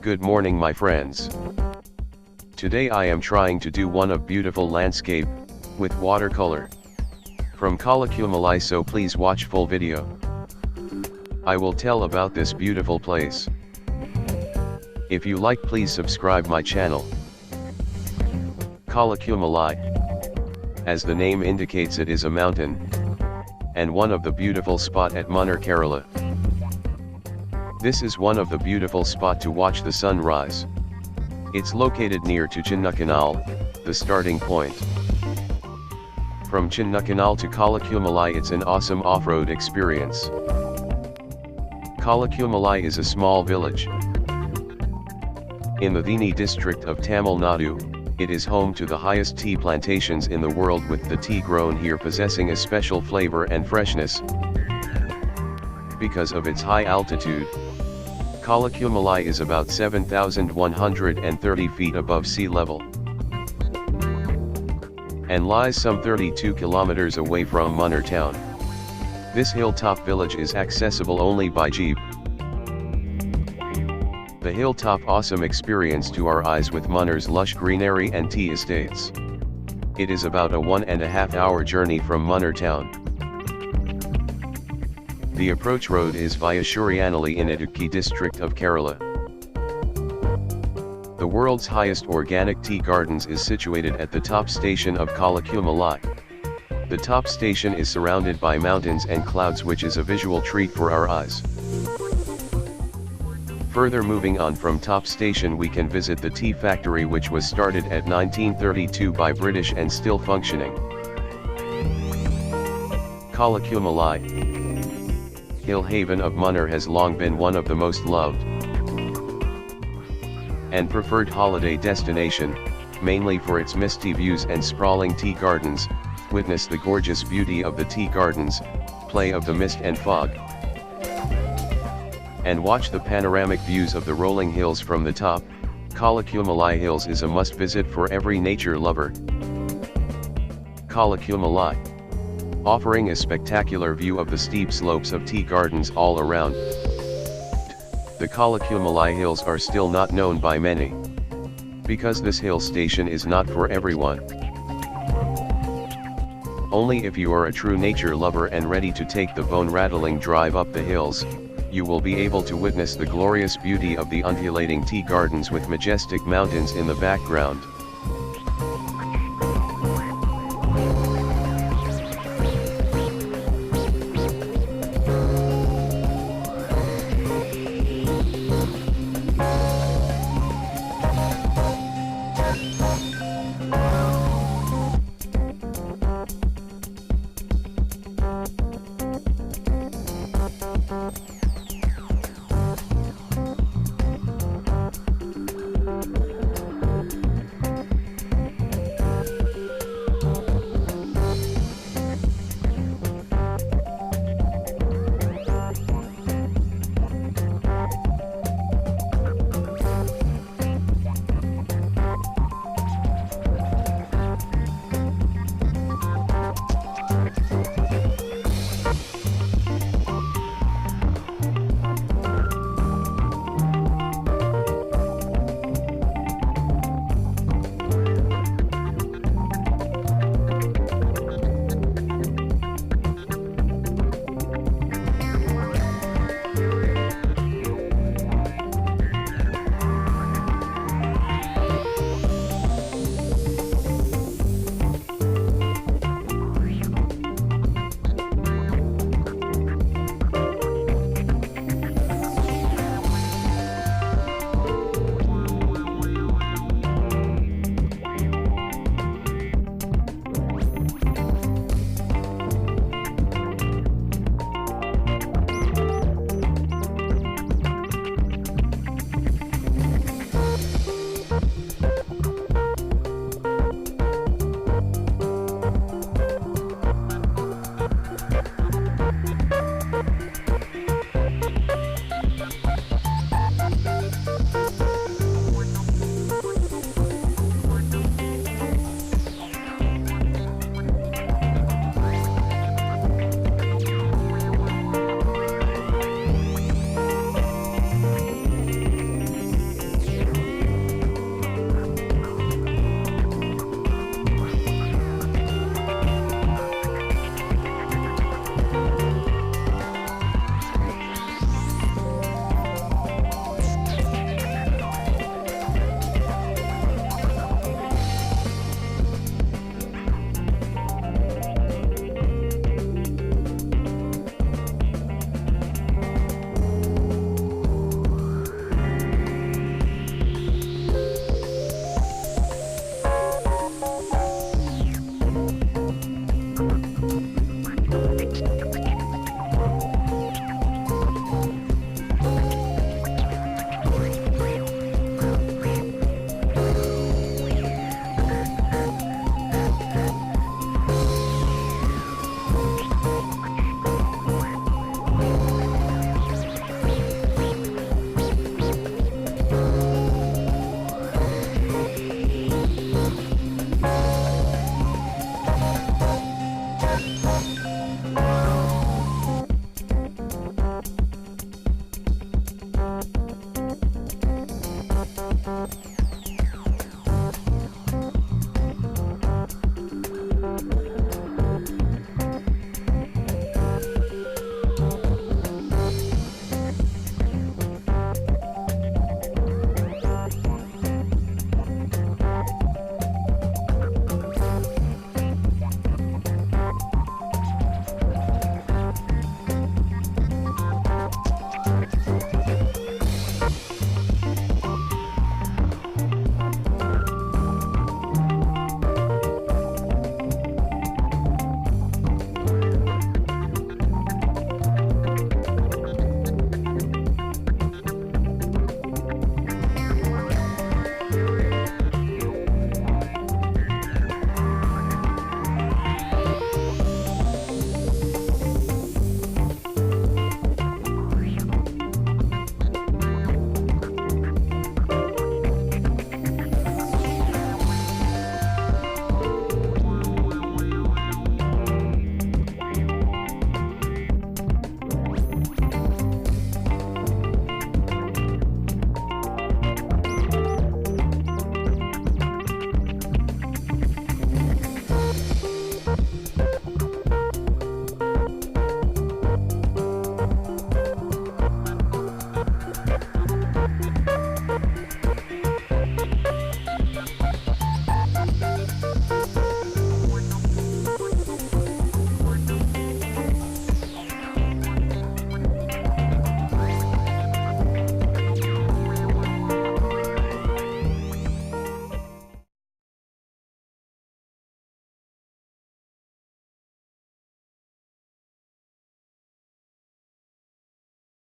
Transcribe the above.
Good morning my friends. Today I am trying to do one of beautiful landscape, with watercolor. From Kolukkumalai, so please watch full video. I will tell about this beautiful place. If you like, please subscribe my channel. Kolukkumalai. As the name indicates, it is a mountain, and one of the beautiful spot at Munnar, Kerala. This is one of the beautiful spot to watch the sunrise. It's located near to Kolukkumalai, the starting point. From Kolukkumalai to Kolukkumalai, it's an awesome off-road experience. Kolukkumalai is a small village in the Theni district of Tamil Nadu. It is home to the highest tea plantations in the world, with the tea grown here possessing a special flavor and freshness. Because of its high altitude, Kolukkumalai is about 7,130 feet above sea level, and lies some 32 kilometers away from Munnar town. This hilltop village is accessible only by jeep. The hilltop awesome experience to our eyes with Munnar's lush greenery and tea estates. It is about a 1.5 hour journey from Munnar town. The approach road is via Shuriyanali in Idukki district of Kerala. The world's highest organic tea gardens is situated at the top station of Kolukkumalai. The top station is surrounded by mountains and clouds, which is a visual treat for our eyes. Further moving on from top station, we can visit the tea factory, which was started at 1932 by British and still functioning. Kolukkumalai, hill haven of Munnar, has long been one of the most loved and preferred holiday destination, mainly for its misty views and sprawling tea gardens. Witness the gorgeous beauty of the tea gardens, play of the mist and fog, and watch the panoramic views of the rolling hills from the top. Kolukkumalai Hills is a must visit for every nature lover. Kolukkumalai, offering a spectacular view of the steep slopes of tea gardens all around. The Kolukkumalai Hills are still not known by many, because this hill station is not for everyone. Only if you are a true nature lover and ready to take the bone-rattling drive up the hills, you will be able to witness the glorious beauty of the undulating tea gardens with majestic mountains in the background.